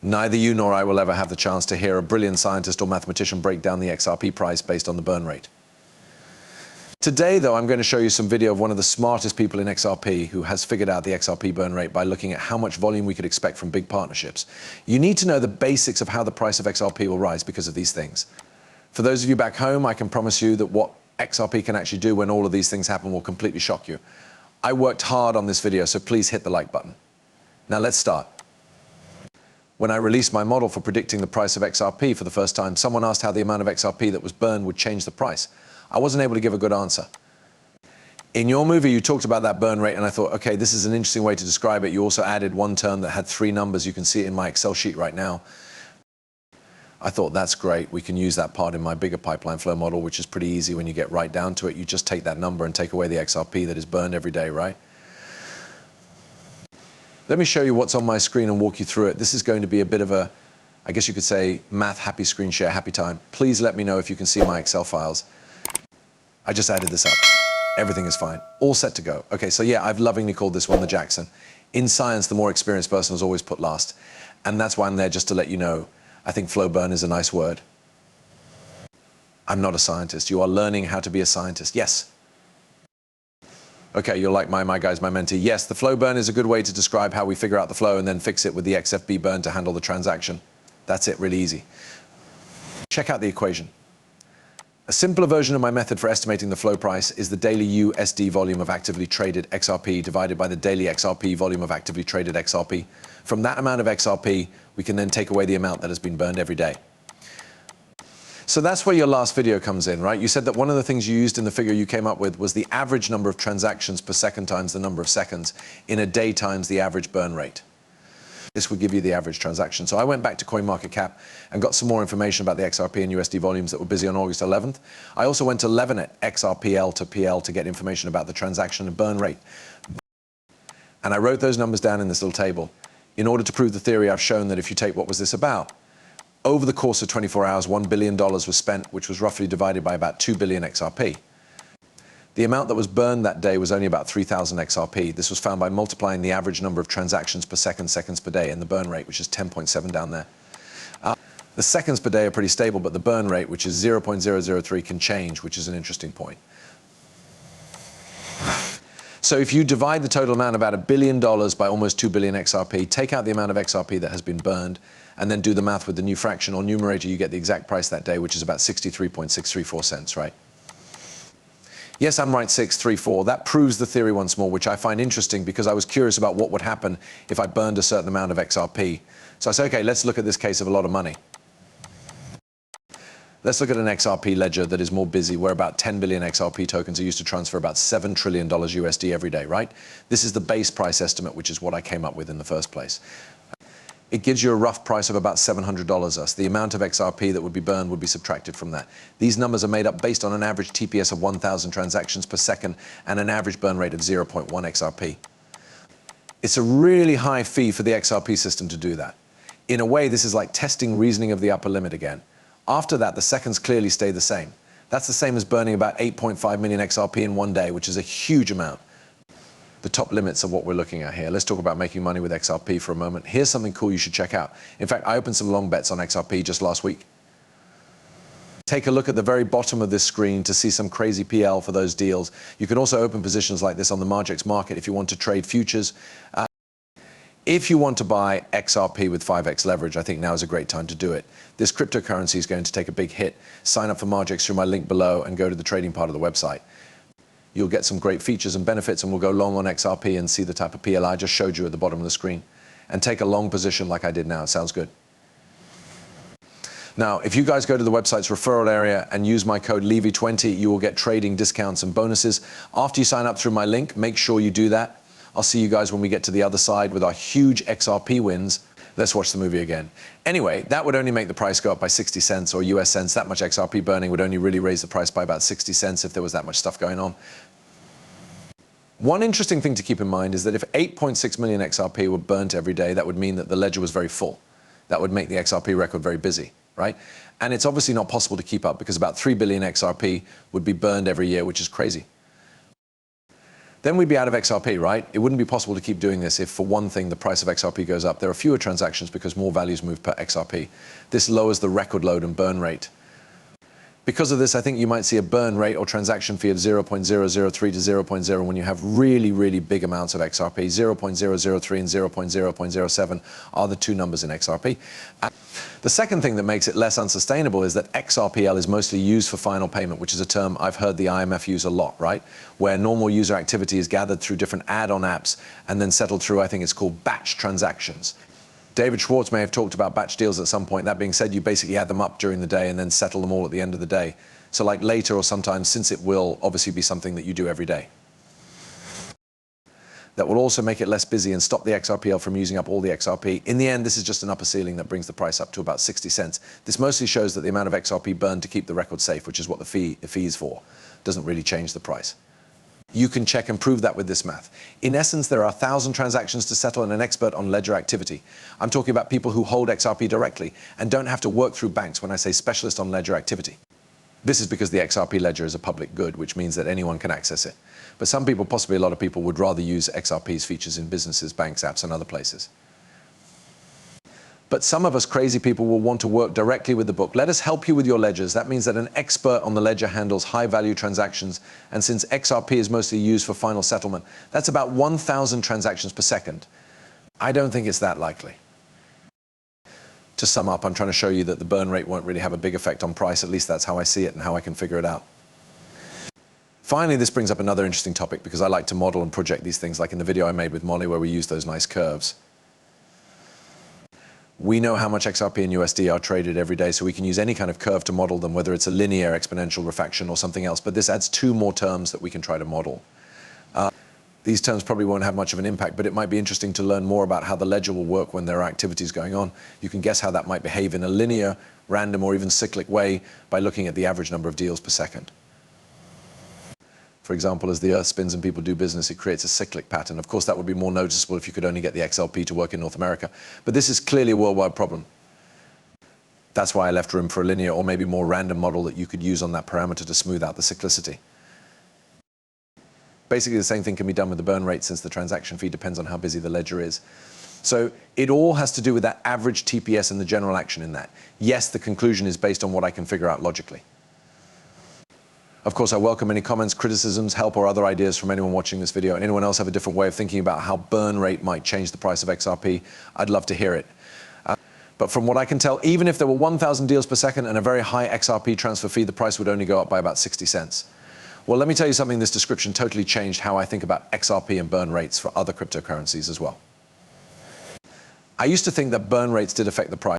Neither you nor I will ever have the chance to hear a brilliant scientist or mathematician break down the XRP price based on the burn rate. Today, though, I'm going to show you some video of one of the smartest people in XRP who has figured out the XRP burn rate by looking at how much volume we could expect from big partnerships. You need to know the basics of how the price of XRP will rise because of these things. For those of you back home, I can promise you that what XRP can actually do when all of these things happen will completely shock you. I worked hard on this video, so please hit the like button. Now let's start. When I released my model for predicting the price of XRP for the first time, someone asked how the amount of XRP that was burned would change the price. I wasn't able to give a good answer. In your movie, you talked about that burn rate, and I thought, okay, this is an interesting way to describe it. You also added one term that had 3 numbers. You can see it in my Excel sheet right now. I thought, that's great. We can use that part in my bigger pipeline flow model, which is pretty easy when you get right down to it. You just take that number and take away the XRP that is burned every day, right? Let me show you what's on my screen and walk you through it. This is going to be a bit of a, I guess you could say, math happy screen share, happy time. Please let me know if you can see my Excel files. I just added this up. Everything is fine. All set to go. Okay, so yeah, I've lovingly called this one the Jackson. In science, the more experienced person is always put last. And that's why I'm there, just to let you know. I think flow burn is a nice word. I'm not a scientist. You are learning how to be a scientist. Yes. Okay, you're like my guy's my mentee. Yes, the flow burn is a good way to describe how we figure out the flow and then fix it with the XFB burn to handle the transaction. That's it, really easy. Check out the equation. A simpler version of my method for estimating the flow price is the daily USD volume of actively traded XRP divided by the daily XRP volume of actively traded XRP. From that amount of XRP, we can then take away the amount that has been burned every day. So that's where your last video comes in, right? You said that one of the things you used in the figure you came up with was the average number of transactions per second times the number of seconds in a day times the average burn rate. This would give you the average transaction. So I went back to CoinMarketCap and got some more information about the XRP and USD volumes that were busy on August 11th. I also went to Levinet XRPL to PL to get information about the transaction and burn rate. And I wrote those numbers down in this little table in order to prove the theory I've shown that if you take what was this about, over the course of 24 hours, $1 billion was spent, which was roughly divided by about 2 billion XRP. The amount that was burned that day was only about 3,000 XRP. This was found by multiplying the average number of transactions per second, seconds per day, and the burn rate, which is 10.7 down there. The seconds per day are pretty stable, but the burn rate, which is 0.003, can change, which is an interesting point. So if you divide the total amount, about $1 billion, by almost 2 billion XRP, take out the amount of XRP that has been burned, and then do the math with the new fraction or numerator, you get the exact price that day, which is about 63.634 cents, right? Yes, I'm right, 634. That proves the theory once more, which I find interesting because I was curious about what would happen if I burned a certain amount of XRP. So I said, okay, let's look at this case of a lot of money. Let's look at an XRP ledger that is more busy, where about 10 billion XRP tokens are used to transfer about $7 trillion USD every day, right? This is the base price estimate, which is what I came up with in the first place. It gives you a rough price of about $700 US. The amount of XRP that would be burned would be subtracted from that. These numbers are made up based on an average TPS of 1,000 transactions per second and an average burn rate of 0.1 XRP. It's a really high fee for the XRP system to do that. In a way, this is like testing reasoning of the upper limit again. After that, the seconds clearly stay the same. That's the same as burning about 8.5 million XRP in one day, which is a huge amount. The top limits of what we're looking at here. Let's talk about making money with XRP for a moment. Here's something cool you should check out. In fact, I opened some long bets on XRP just last week. Take a look at the very bottom of this screen to see some crazy PL for those deals. You can also open positions like this on the Margex market if you want to trade futures. If you want to buy XRP with 5x leverage, I think now is a great time to do it. This cryptocurrency is going to take a big hit. Sign up for Margex through my link below and go to the trading part of the website. You'll get some great features and benefits, and we'll go long on XRP and see the type of PL I just showed you at the bottom of the screen. And take a long position like I did now. It sounds good. Now, if you guys go to the website's referral area and use my code LEVY20, you will get trading discounts and bonuses. After you sign up through my link, make sure you do that. I'll see you guys when we get to the other side with our huge XRP wins. Let's watch the movie again. Anyway, that would only make the price go up by 60 cents or US cents. That much XRP burning would only really raise the price by about 60 cents if there was that much stuff going on. One interesting thing to keep in mind is that if 8.6 million XRP were burnt every day, that would mean that the ledger was very full. That would make the XRP record very busy, right? And it's obviously not possible to keep up because about 3 billion XRP would be burned every year, which is crazy. Then we'd be out of XRP, right? It wouldn't be possible to keep doing this if, for one thing, the price of XRP goes up. There are fewer transactions because more values move per XRP. This lowers the record load and burn rate. Because of this, I think you might see a burn rate or transaction fee of 0.003 to 0.0 when you have really, really big amounts of XRP. 0.003 and 0.007 are the two numbers in XRP. The second thing that makes it less unsustainable is that XRPL is mostly used for final payment, which is a term I've heard the IMF use a lot, right? Where normal user activity is gathered through different add-on apps and then settled through, I think it's called batch transactions. David Schwartz may have talked about batch deals at some point. That being said, you basically add them up during the day and then settle them all at the end of the day. So like later or sometimes, since it will obviously be something that you do every day. That will also make it less busy and stop the XRPL from using up all the XRP. In the end, this is just an upper ceiling that brings the price up to about 60 cents. This mostly shows that the amount of XRP burned to keep the record safe, which is what the fee is for, doesn't really change the price. You can check and prove that with this math. In essence, there are 1,000 transactions to settle and an expert on ledger activity. I'm talking about people who hold XRP directly and don't have to work through banks when I say specialist on ledger activity. This is because the XRP ledger is a public good, which means that anyone can access it. But some people, possibly a lot of people, would rather use XRP's features in businesses, banks, apps, and other places. But some of us crazy people will want to work directly with the book. Let us help you with your ledgers. That means that an expert on the ledger handles high-value transactions, and since XRP is mostly used for final settlement, that's about 1,000 transactions per second. I don't think it's that likely. To sum up, I'm trying to show you that the burn rate won't really have a big effect on price. At least that's how I see it and how I can figure it out. Finally, this brings up another interesting topic because I like to model and project these things, like in the video I made with Molly where we used those nice curves. We know how much XRP and USD are traded every day, so we can use any kind of curve to model them, whether it's a linear exponential refraction or something else. But this adds two more terms that we can try to model. These terms probably won't have much of an impact, but it might be interesting to learn more about how the ledger will work when there are activities going on. You can guess how that might behave in a linear, random, or even cyclic way by looking at the average number of deals per second. For example, as the Earth spins and people do business, it creates a cyclic pattern. Of course, that would be more noticeable if you could only get the XLP to work in North America. But this is clearly a worldwide problem. That's why I left room for a linear or maybe more random model that you could use on that parameter to smooth out the cyclicity. Basically, the same thing can be done with the burn rate since the transaction fee depends on how busy the ledger is. So it all has to do with that average TPS and the general action in that. Yes, the conclusion is based on what I can figure out logically. Of course, I welcome any comments, criticisms, help, or other ideas from anyone watching this video. Anyone else have a different way of thinking about how burn rate might change the price of XRP? I'd love to hear it. But from what I can tell, even if there were 1,000 deals per second and a very high XRP transfer fee, the price would only go up by about 60 cents. Well, let me tell you something. This description totally changed how I think about XRP and burn rates for other cryptocurrencies as well. I used to think that burn rates did affect the price.